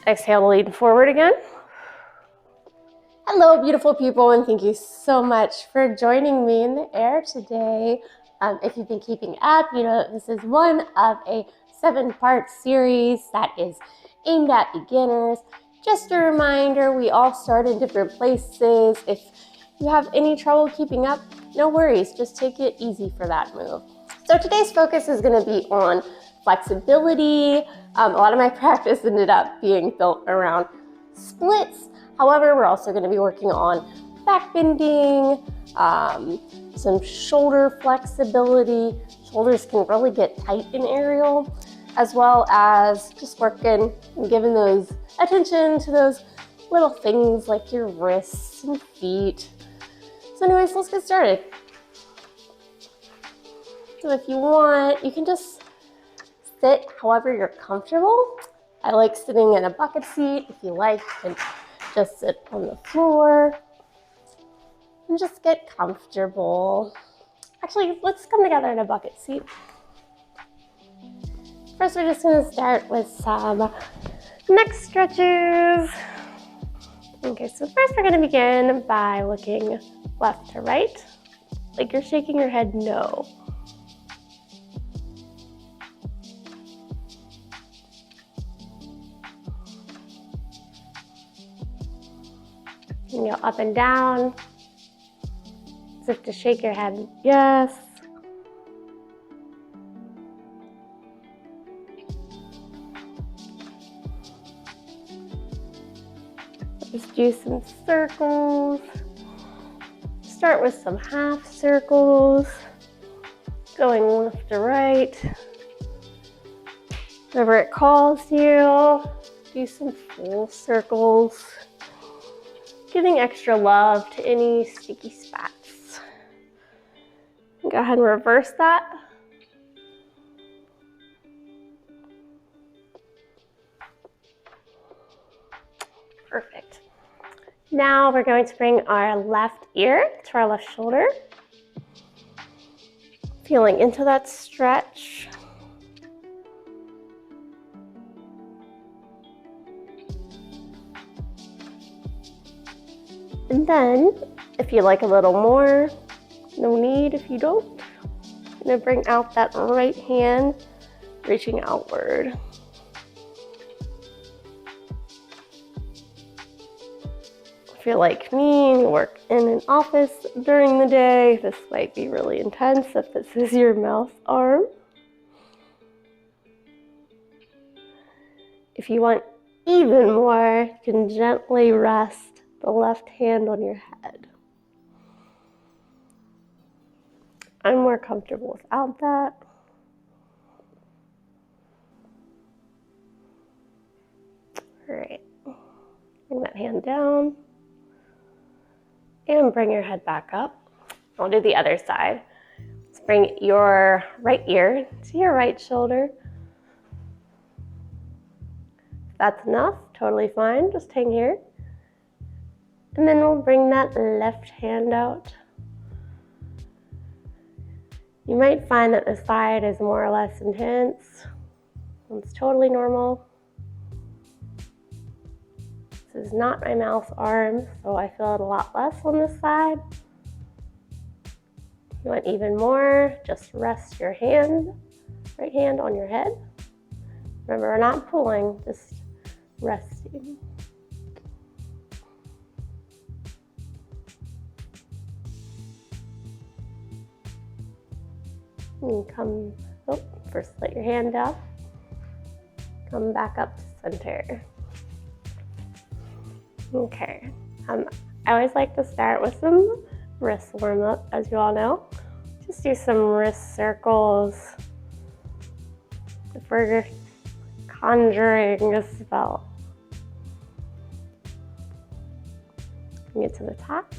exhale to lean forward again. Hello, beautiful people, and thank you so much for joining me in the air today. If you've been keeping up, you know that this is one of a 7-part series that is aimed at beginners. Just a reminder, we all start in different places. If you have any trouble keeping up, no worries, just take it easy for that move. So today's focus is going to be on flexibility. A lot of my practice ended up being built around splits. However, we're also going to be working on back bending, some shoulder flexibility. Shoulders can really get tight in aerial, as well as just working and giving those attention to those little things like your wrists and feet. So anyways, let's get started. So if you want, you can just sit however you're comfortable. I like sitting in a bucket seat. If you like, you can just sit on the floor and just get comfortable. Actually, let's come together in a bucket seat. First, we're just going to start with some neck stretches. Okay, so first we're going to begin by looking left to right, like you're shaking your head no. You can go up and down, as if to shake your head yes. Just do some circles. Start with some half circles, going left to right. Whenever it calls you, do some full circles, giving extra love to any sticky spots. Go ahead and reverse that. Perfect. Now we're going to bring our left ear to our left shoulder. Feeling into that stretch. And then, if you like a little more, no need if you don't. I'm going to bring out that right hand, reaching outward. If you're like me and you work in an office during the day, this might be really intense if this is your mouth arm. If you want even more, you can gently rest the left hand on your head. I'm more comfortable without that. All right, bring that hand down. And bring your head back up. I'll do the other side. Let's bring your right ear to your right shoulder. If that's enough, totally fine, just hang here. And then we'll bring that left hand out. You might find that this side is more or less intense. It's totally normal. This is not my mouth arm, so I feel it a lot less on this side. If you want even more, just rest your hand, right hand on your head. Remember, we're not pulling, just resting. And first let your hand down. Come back up to center. Okay, I always like to start with some wrist warm up, as you all know. Just do some wrist circles. If we're conjuring a spell. Bring it to the top.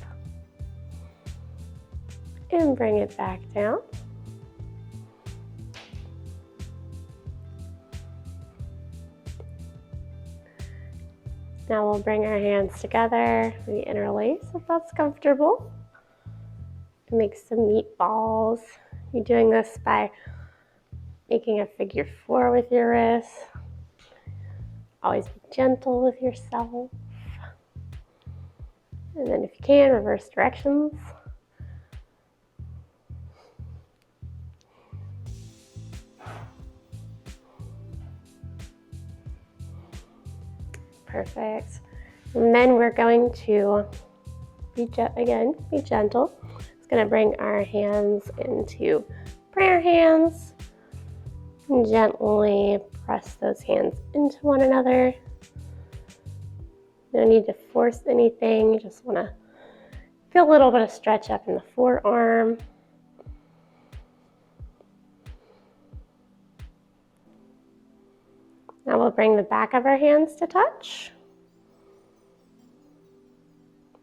And bring it back down. Now we'll bring our hands together, we interlace if that's comfortable. Make some meatballs. You're doing this by making a figure 4 with your wrists. Always be gentle with yourself. And then if you can, reverse directions. Perfect. And then we're going to be gentle. It's going to bring our hands into prayer hands. And gently press those hands into one another. No need to force anything. You just want to feel a little bit of stretch up in the forearm. Now we'll bring the back of our hands to touch.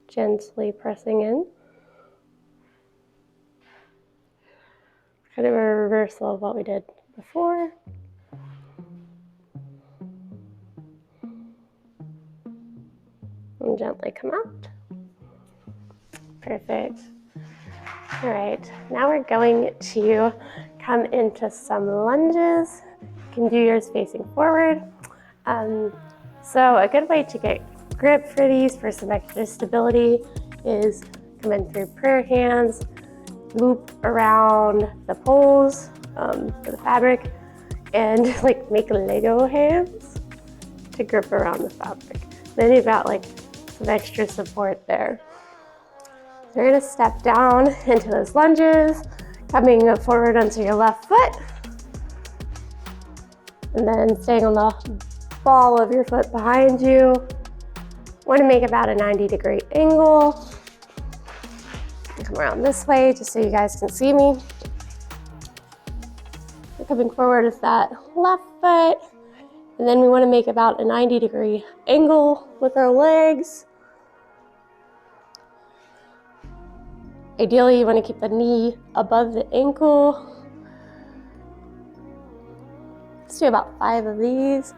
Gently pressing in. Kind of a reversal of what we did before. And gently come out. Perfect. All right, now we're going to come into some lunges. You can do yours facing forward. So a good way to get grip for these for some extra stability is come in through prayer hands, loop around the poles for the fabric, and like make Lego hands to grip around the fabric. Then you've got like some extra support there. So you're gonna step down into those lunges, coming forward onto your left foot, and then staying on the ball of your foot behind you. Want to make about a 90-degree angle. Come around this way just so you guys can see me. We're coming forward with that left foot, and then we want to make about a 90-degree angle with our legs. Ideally, you want to keep the knee above the ankle. Let's do about 5 of these.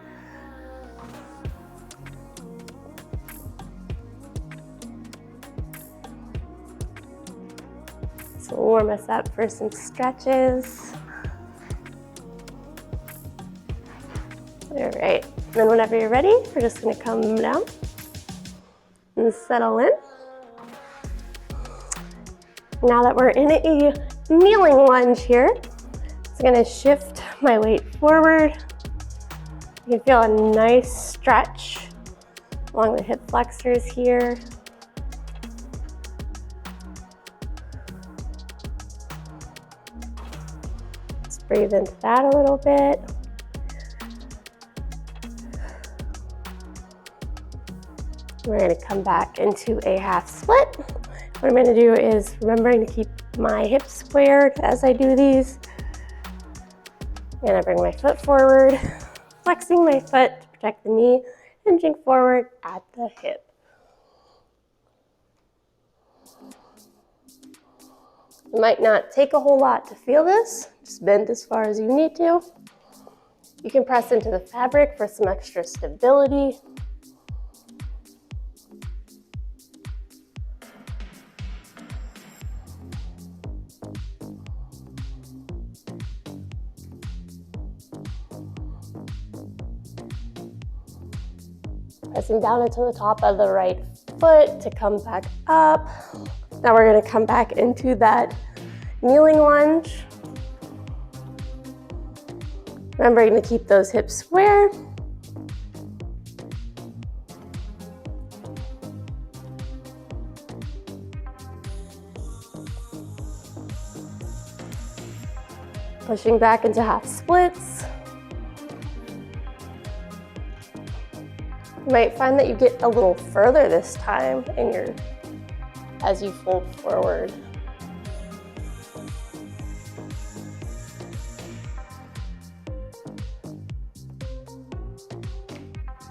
So we'll warm us up for some stretches. All right, and then whenever you're ready, we're just gonna come down and settle in. Now that we're in a kneeling lunge here, I'm gonna shift my weight forward. You can feel a nice stretch along the hip flexors here. Let's breathe into that a little bit. We're gonna come back into a half split. What I'm gonna do is remembering to keep my hips squared as I do these. I'm gonna bring my foot forward, flexing my foot to protect the knee, hinging forward at the hip. It might not take a whole lot to feel this, just bend as far as you need to. You can press into the fabric for some extra stability. Pressing down into the top of the right foot to come back up. Now we're gonna come back into that kneeling lunge. Remembering to keep those hips square. Pushing back into half splits. You might find that you get a little further this time as you fold forward.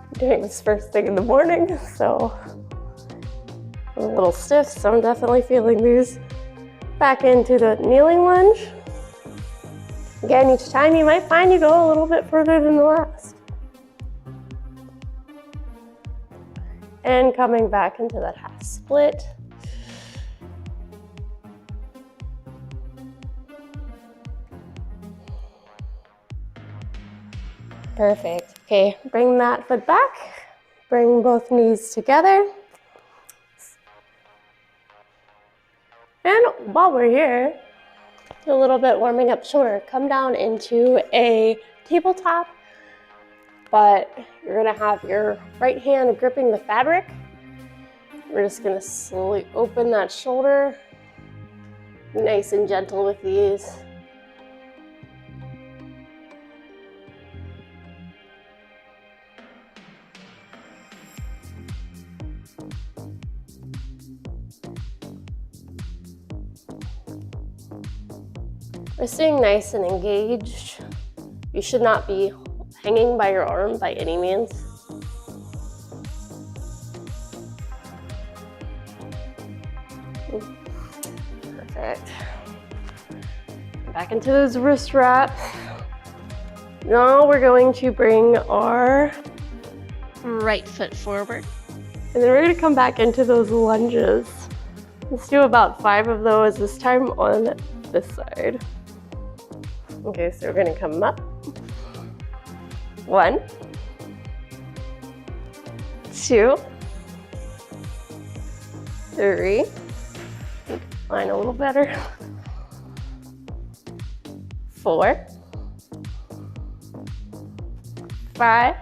I'm doing this first thing in the morning, so I'm a little stiff, so I'm definitely feeling these. Back into the kneeling lunge. Again, each time you might find you go a little bit further than the last. And coming back into that half split. Perfect. Okay, bring that foot back. Bring both knees together. And while we're here, a little bit warming up shoulder, come down into a tabletop, but you're gonna have your right hand gripping the fabric. We're just gonna slowly open that shoulder, nice and gentle with these. We're staying nice and engaged. You should not be hanging by your arm by any means. Perfect. Back into those wrist wraps. Now we're going to bring our right foot forward. And then we're going to come back into those lunges. Let's do about 5 of those, this time on this side. Okay, so we're going to come up. 1, 2, 3. Line a little better. 4, 5.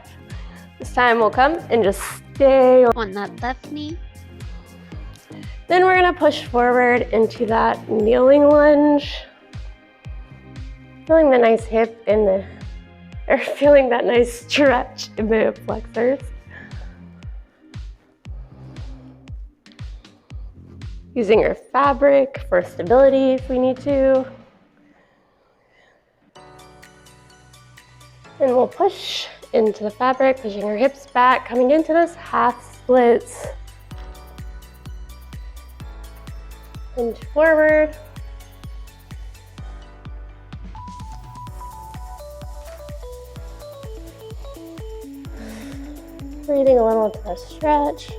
This time we'll come and just stay on that left knee. Then we're gonna push forward into that kneeling lunge. Feeling the nice hip in the, or feeling that nice stretch in the hip flexors. Using your fabric for stability if we need to. And we'll push into the fabric, pushing our hips back, coming into this half splits. And forward. Breathing a little to the stretch.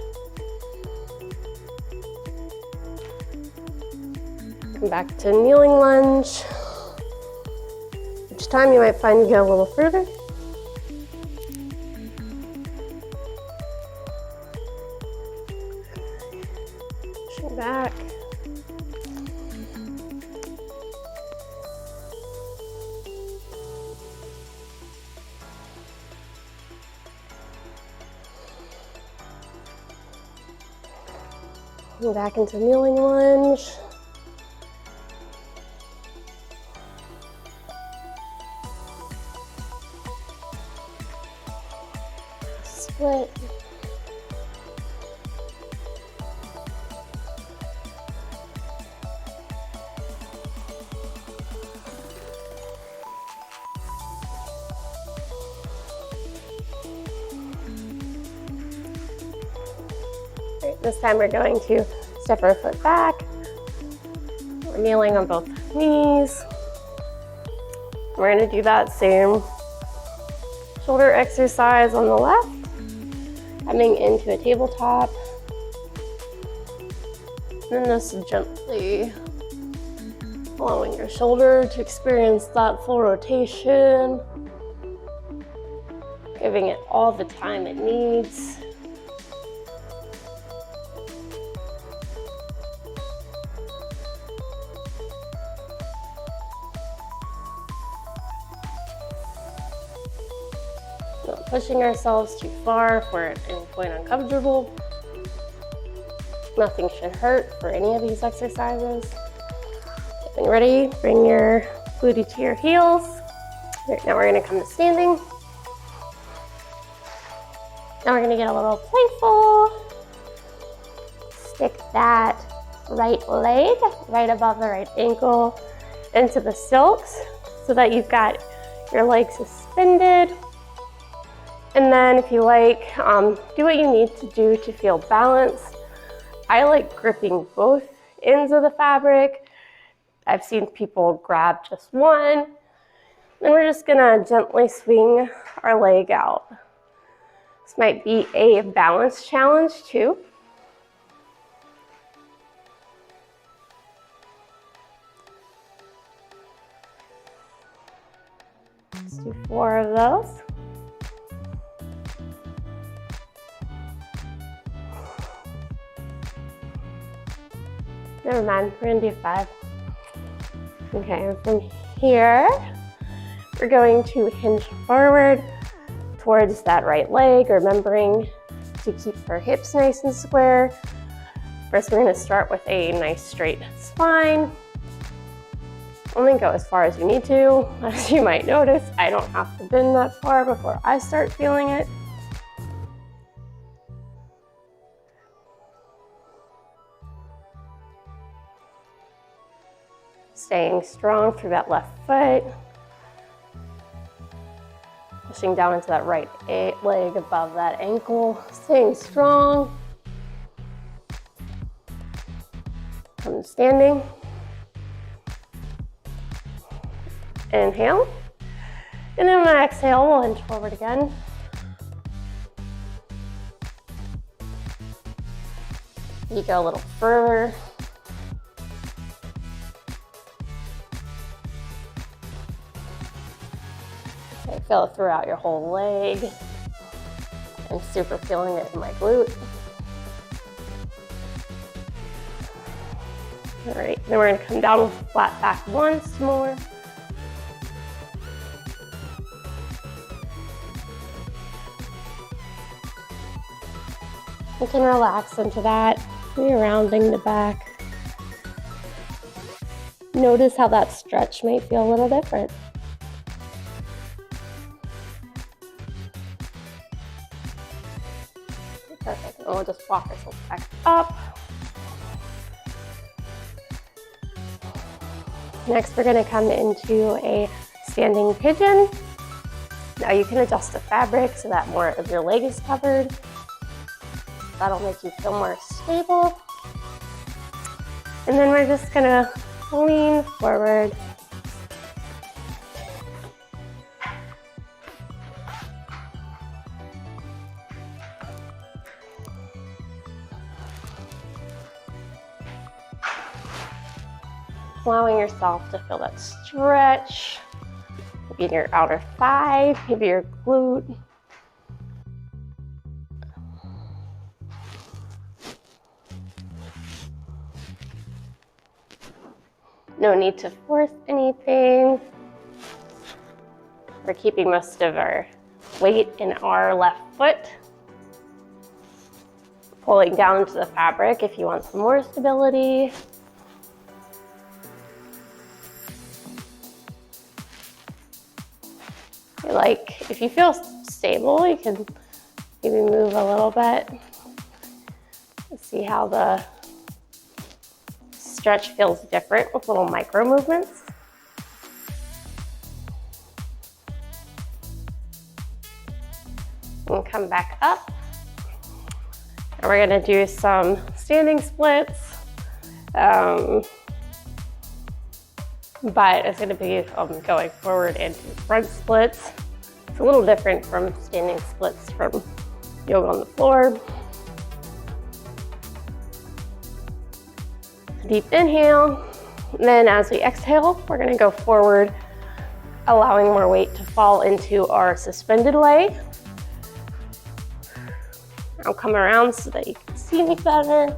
Come back to kneeling lunge. Each time you might find you get a little further. Pushing back. Coming back into kneeling lunge. Split. Great. This time we're going to step our foot back. We're kneeling on both knees. We're going to do that same shoulder exercise on the left. Coming into a tabletop. And just gently allowing your shoulder to experience that full rotation. Giving it all the time it needs. Not pushing ourselves too far if we're at any point uncomfortable. Nothing should hurt for any of these exercises. Getting ready, bring your booty to your heels. Right, now we're gonna come to standing. Now we're gonna get a little playful. Stick that right leg right above the right ankle into the silks so that you've got your legs suspended. And then if you like, do what you need to do to feel balanced. I like gripping both ends of the fabric. I've seen people grab just one. Then we're just gonna gently swing our leg out. This might be a balance challenge too. Let's do 4 of those. Never mind, we're gonna do 5. Okay, and from here, we're going to hinge forward towards that right leg, remembering to keep our hips nice and square. First, we're gonna start with a nice straight spine. Only go as far as you need to. As you might notice, I don't have to bend that far before I start feeling it. Staying strong through that left foot. Pushing down into that right leg above that ankle. Staying strong. Come standing. Inhale. And then when I exhale, we'll hinge forward again. You go a little further. Okay, feel it throughout your whole leg. I'm super feeling it in my glute. All right, then we're gonna come down with flat back once more. You can relax into that, rerounding the back. Notice how that stretch may feel a little different. Perfect, and we'll just walk ourselves back up. Next, we're gonna come into a standing pigeon. Now you can adjust the fabric so that more of your leg is covered. That'll make you feel more stable. And then we're just gonna lean forward. Allowing yourself to feel that stretch, maybe in your outer thigh, maybe your glute. No need to force anything. We're keeping most of our weight in our left foot. Pulling down into the fabric if you want some more stability. Like, if you feel stable, you can maybe move a little bit. See how the stretch feels different with little micro movements. And come back up. And we're gonna do some standing splits. But it's gonna be going forward into front splits. It's a little different from standing splits from yoga on the floor. Deep inhale, and then as we exhale, we're gonna go forward, allowing more weight to fall into our suspended leg. I'll come around so that you can see me better.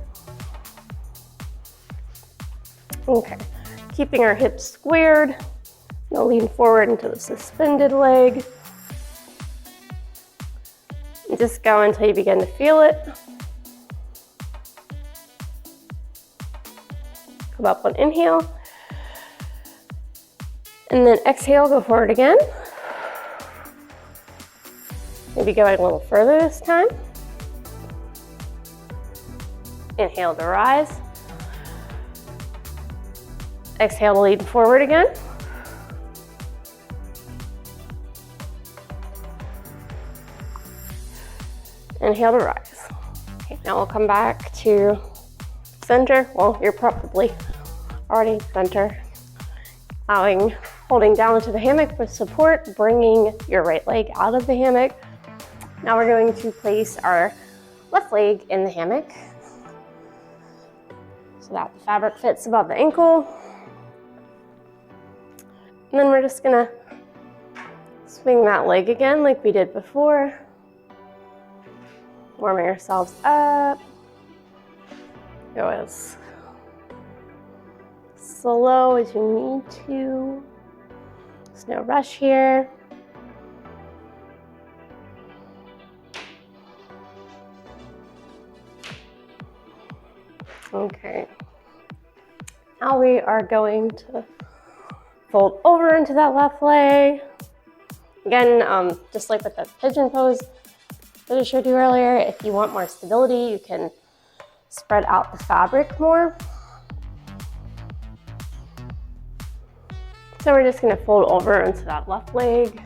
Okay, keeping our hips squared. Now lean forward into the suspended leg. And just go until you begin to feel it. Come up on inhale. And then exhale, go forward again. Maybe going a little further this time. Inhale to rise. Exhale to lean forward again. Inhale to rise. Okay, now we'll come back to center. Well, you're probably already center. Holding down into the hammock for support, bringing your right leg out of the hammock. Now we're going to place our left leg in the hammock so that the fabric fits above the ankle. And then we're just gonna swing that leg again like we did before. Warming ourselves up. Go as slow as you need to. There's no rush here. Okay. Now we are going to fold over into that left leg. Again, just like with the pigeon pose that I showed you earlier, if you want more stability, you can spread out the fabric more. So we're just going to fold over into that left leg.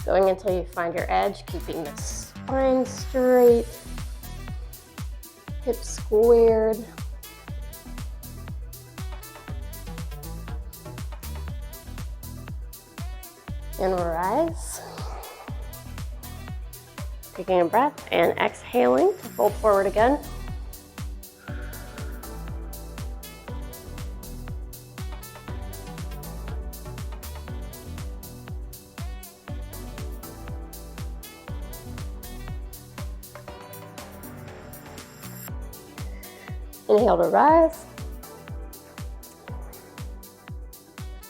Going until you find your edge, keeping the spine straight, hips squared. And rise. Taking a breath and exhaling to fold forward again. Inhale to rise.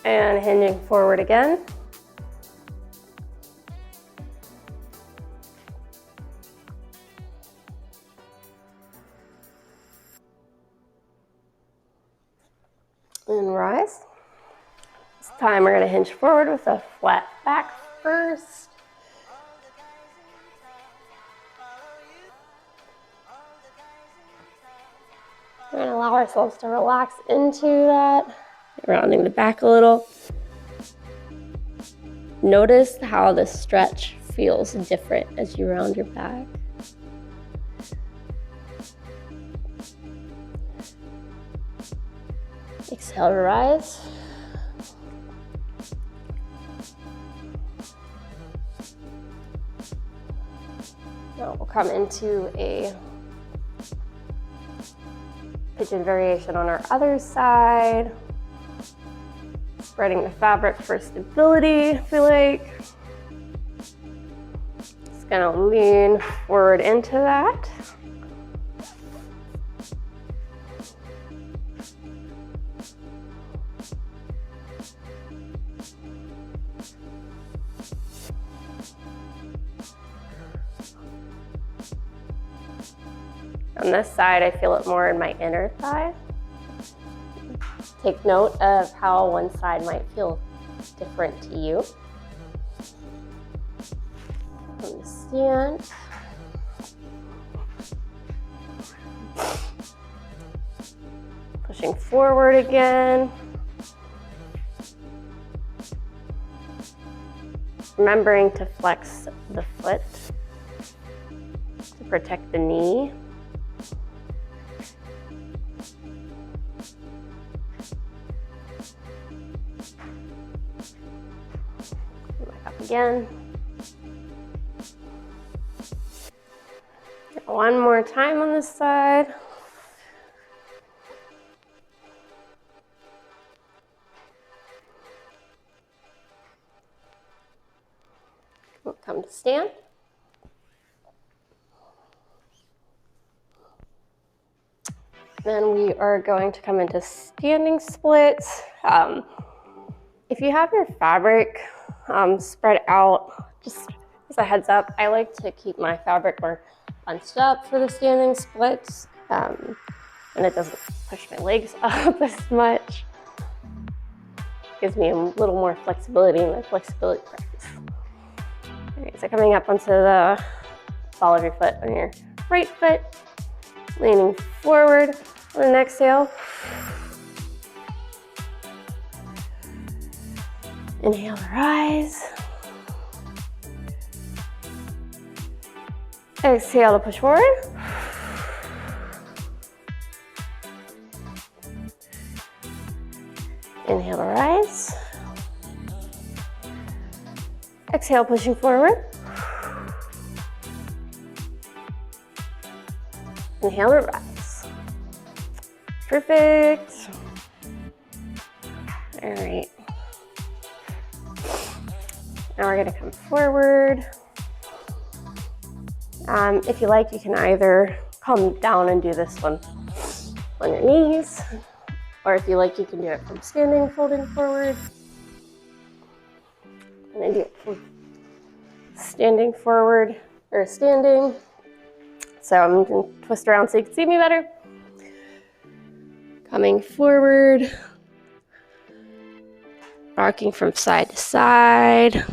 And hinging forward again. And rise. This time we're going to hinge forward with a flat back first. We're going to allow ourselves to relax into that, rounding the back a little. Notice how the stretch feels different as you round your back. Exhale to rise. Now we'll come into a pigeon variation on our other side. Spreading the fabric for stability, if you like. Just gonna lean forward into that. On this side, I feel it more in my inner thigh. Take note of how one side might feel different to you. From the stand. Pushing forward again. Remembering to flex the foot to protect the knee. Again. One more time on this side. We'll come to stand. Then we are going to come into standing splits. If you have your fabric spread out, just as a heads up, I like to keep my fabric more bunched up for the standing splits, and it doesn't push my legs up as much. Gives me a little more flexibility in my flexibility practice. All right, so coming up onto the ball of your foot on your right foot, leaning forward on an exhale. Inhale to rise. Exhale to push forward. Inhale to rise. Exhale, pushing forward. Inhale to rise. Perfect. All right. Now we're going to come forward. If you like, you can either come down and do this one on your knees. Or if you like, you can do it from standing, folding forward. And then do it from standing forward, or standing. So I'm going to twist around so you can see me better. Coming forward. Rocking from side to side.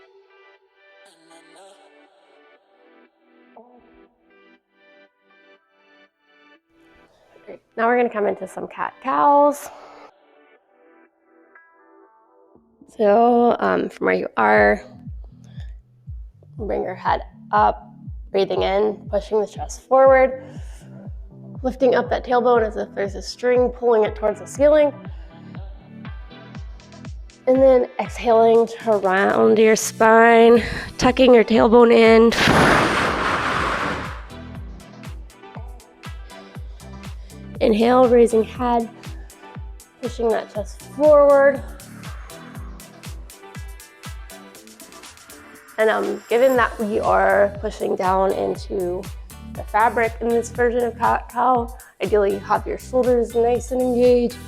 Great. Now we're going to come into some cat-cows. So from where you are, bring your head up, breathing in, pushing the chest forward, lifting up that tailbone as if there's a string pulling it towards the ceiling. And then exhaling to round your spine, tucking your tailbone in. Inhale, raising head, pushing that chest forward. And given that we are pushing down into the fabric in this version of cat-cow, ideally you have your shoulders nice and engaged.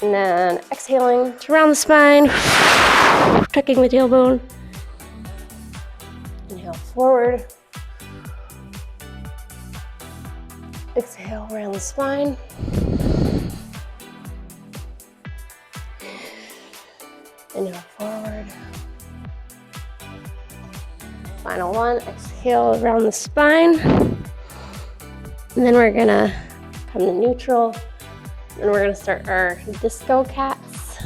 And then exhaling to round the spine, tucking the tailbone. Inhale forward. Exhale around the spine. Inhale forward. Final one, exhale around the spine. And then we're gonna come to neutral. And we're gonna start our disco cats.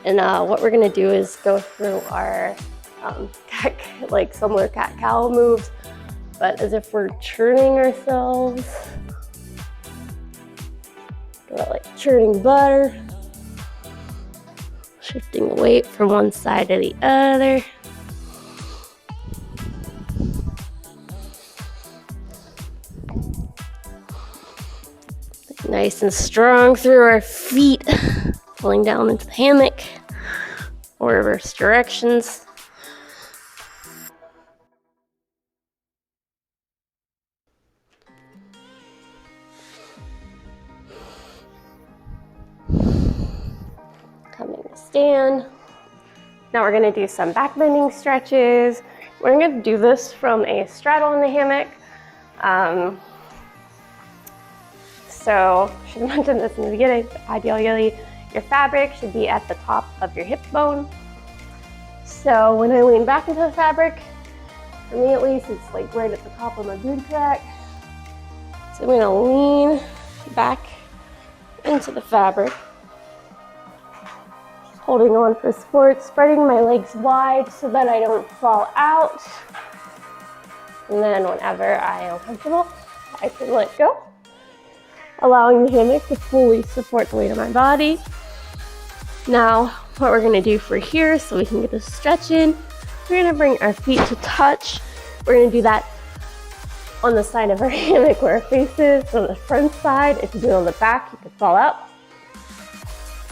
And what we're gonna do is go through our like similar cat-cow moves, but as if we're churning ourselves. Like churning butter. Shifting the weight from one side to the other. Nice and strong through our feet, pulling down into the hammock or reverse directions. Coming to stand. Now we're going to do some back bending stretches. We're going to do this from a straddle in the hammock. So I should have mentioned this in the beginning. Ideally, your fabric should be at the top of your hip bone. So when I lean back into the fabric, for me at least, it's like right at the top of my boot crack. So I'm going to lean back into the fabric, holding on for support, spreading my legs wide so that I don't fall out. And then whenever I am comfortable, I can let go, allowing the hammock to fully support the weight of my body. Now, what we're gonna do for here, so we can get this stretch in, we're gonna bring our feet to touch. We're gonna do that on the side of our hammock where our face is, on the front side. If you do it on the back, you could fall out.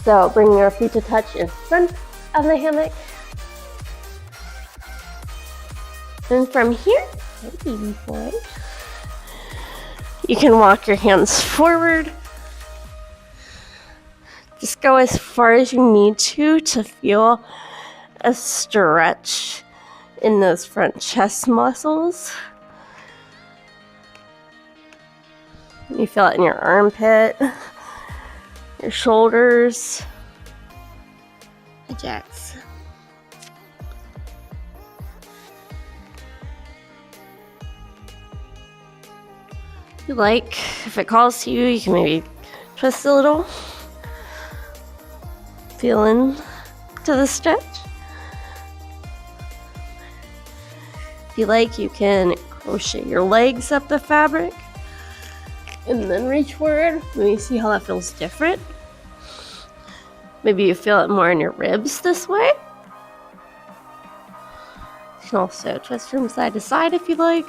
So bringing our feet to touch in front of the hammock. And from here, baby boy, you can walk your hands forward. Just go as far as you need to feel a stretch in those front chest muscles. You feel it in your armpit, your shoulders. Hi, Jax. If you like, if it calls to you, you can maybe twist a little. Feel into the stretch. If you like, you can crochet your legs up the fabric and then reach forward. Maybe see how that feels different. Maybe you feel it more in your ribs this way. You can also twist from side to side if you like.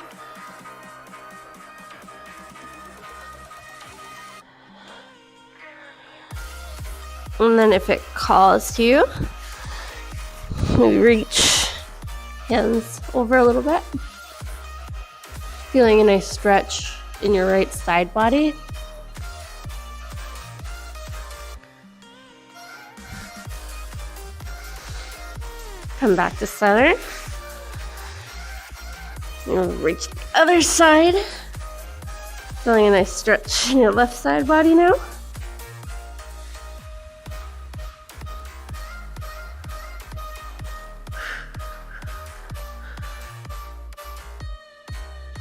And then if it calls to you, maybe reach Hands over a little bit. Feeling a nice stretch in your right side body. Come back to center. You'll reach the other side. Feeling a nice stretch in your left side body now.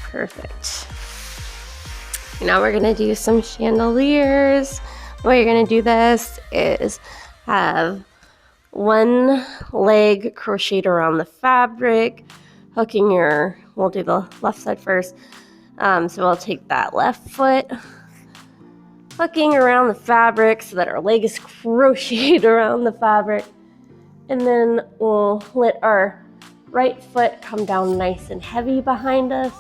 Perfect. Now we're gonna do some chandeliers. The way you're gonna do this is have one leg crocheted around the fabric, hooking we'll do the left side first. So we'll take that left foot, hooking around the fabric so that our leg is crocheted around the fabric. And then we'll let our right foot come down nice and heavy behind us.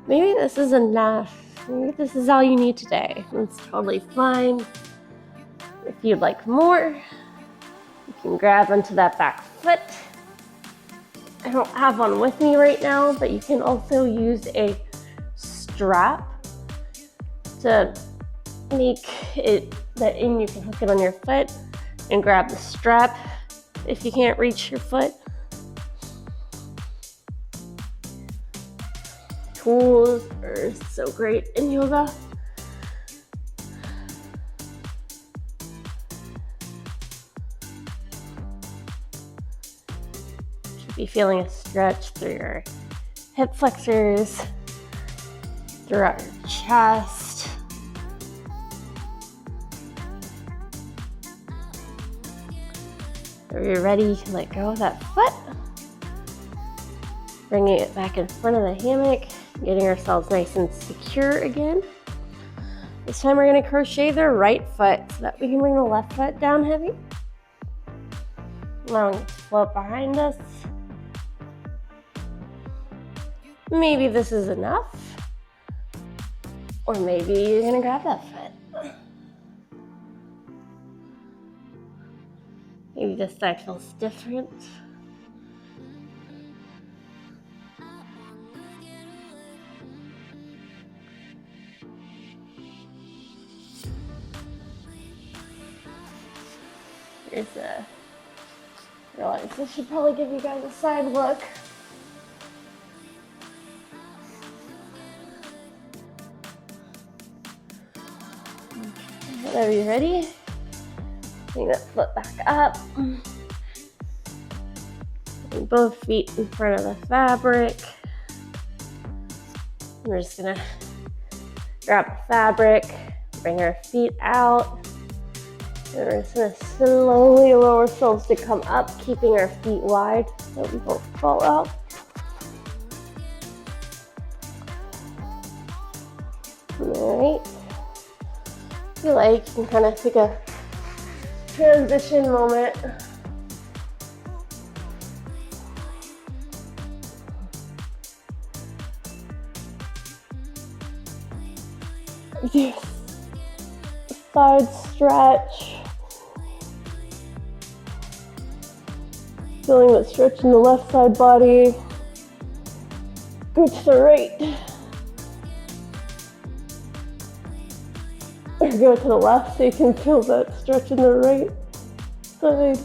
Maybe this is enough. Maybe this is all you need today. It's totally fine. If you'd like more, you can grab onto that back foot. I don't have one with me right now, but you can also use a strap to make it that in. You can hook it on your foot and grab the strap if you can't reach your foot. Tools are so great in yoga. Should be feeling a stretch through your hip flexors, throughout your chest. If you're ready, you can let go of that foot. Bringing it back in front of the hammock, getting ourselves nice and secure again. This time we're going to crochet the right foot so that we can bring the left foot down heavy. Allowing it to float behind us. Maybe this is enough. Or maybe you're going to grab that foot. Maybe this side feels different. Realize this should probably give you guys a side look. Whenever you're ready, bring that foot back up. And both feet in front of the fabric. We're just gonna grab the fabric, bring our feet out. And we're just going to slowly allow ourselves to come up, keeping our feet wide so we don't fall out. All right. If you like, you can kind of take a transition moment. Yes. Side stretch. Feeling that stretch in the left side body. Go to the right. Or go to the left so you can feel that stretch in the right side.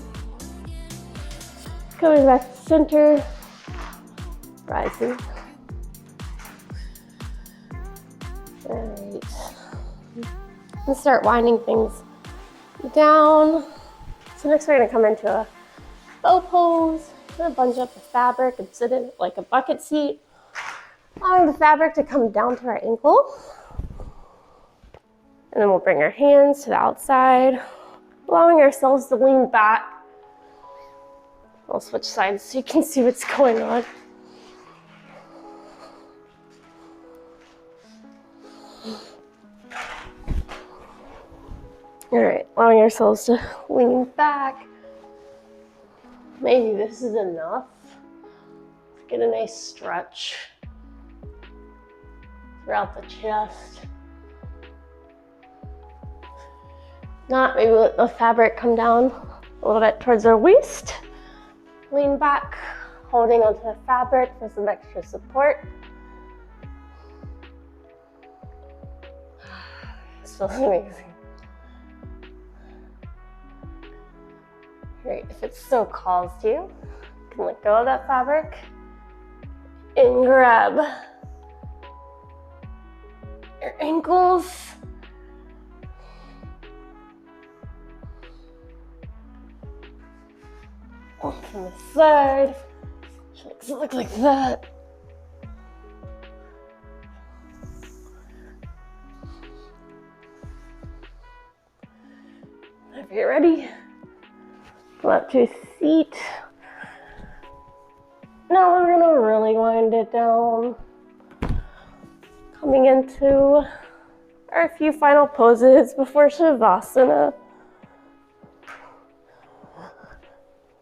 Coming back to center. Rising. Alright. And start winding things down. So next we're going to come into a bow pose. I'm going to bunch up the fabric and sit in like a bucket seat. Allowing the fabric to come down to our ankle. And then we'll bring our hands to the outside, allowing ourselves to lean back. We'll switch sides so you can see what's going on. All right, allowing ourselves to lean back. Maybe this is enough. Get a nice stretch throughout the chest. Not, maybe let the fabric come down a little bit towards our waist. Lean back, holding onto the fabric for some extra support. This feels amazing. Great, if it so calls to you, you can let go of that fabric and grab your ankles. From the side, makes it look like that. If you're ready, come up to a seat. Now we're gonna really wind it down. Coming into our few final poses before Savasana.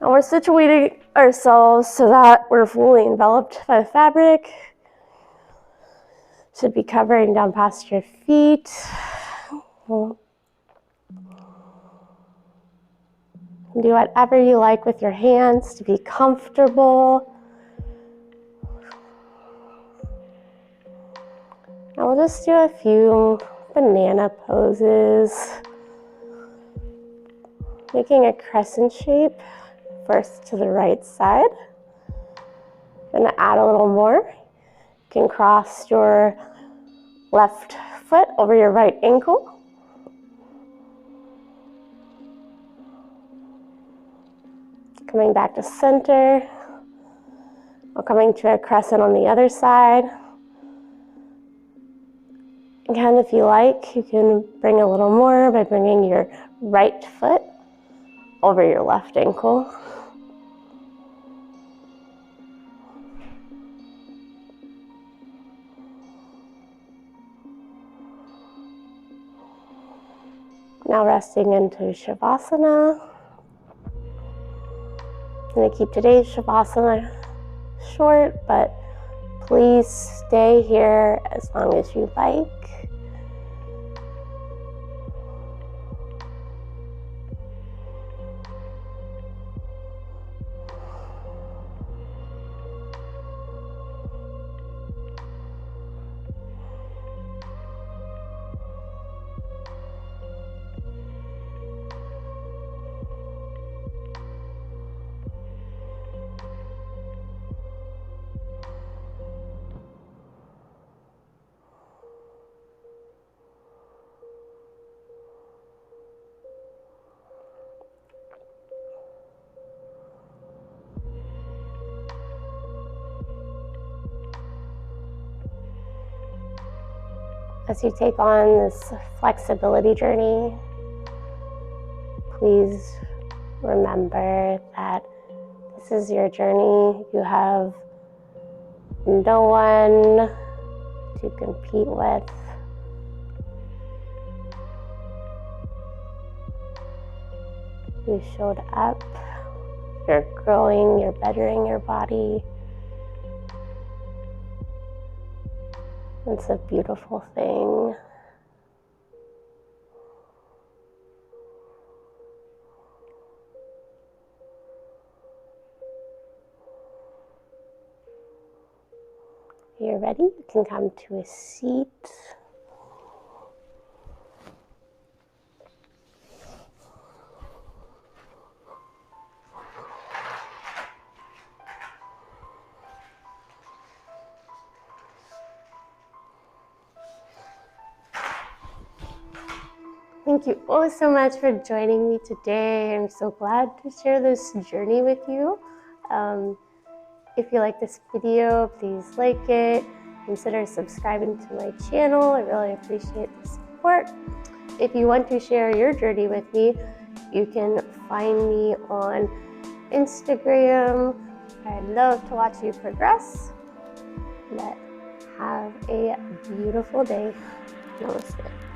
Now we're situating ourselves so that we're fully enveloped by the fabric. Should be covering down past your feet. Do whatever you like with your hands to be comfortable. Now we'll just do a few banana poses. Making a crescent shape first to the right side. Gonna add a little more. You can cross your left foot over your right ankle. Coming back to center. Or coming to a crescent on the other side. Again, if you like, you can bring a little more by bringing your right foot over your left ankle. Now resting into Savasana. I'm going to keep today's Savasana short, but please stay here as long as you like. As you take on this flexibility journey, please remember that this is your journey. You have no one to compete with. You showed up, you're growing, you're bettering your body. It's a beautiful thing. If you're ready, you can come to a seat. Thank you all so much for joining me today. I'm so glad to share this journey with you. If you like this video, please like it. Consider subscribing to my channel. I really appreciate the support. If you want to share your journey with me, you can find me on Instagram. I'd love to watch you progress. But have a beautiful day. Namaste.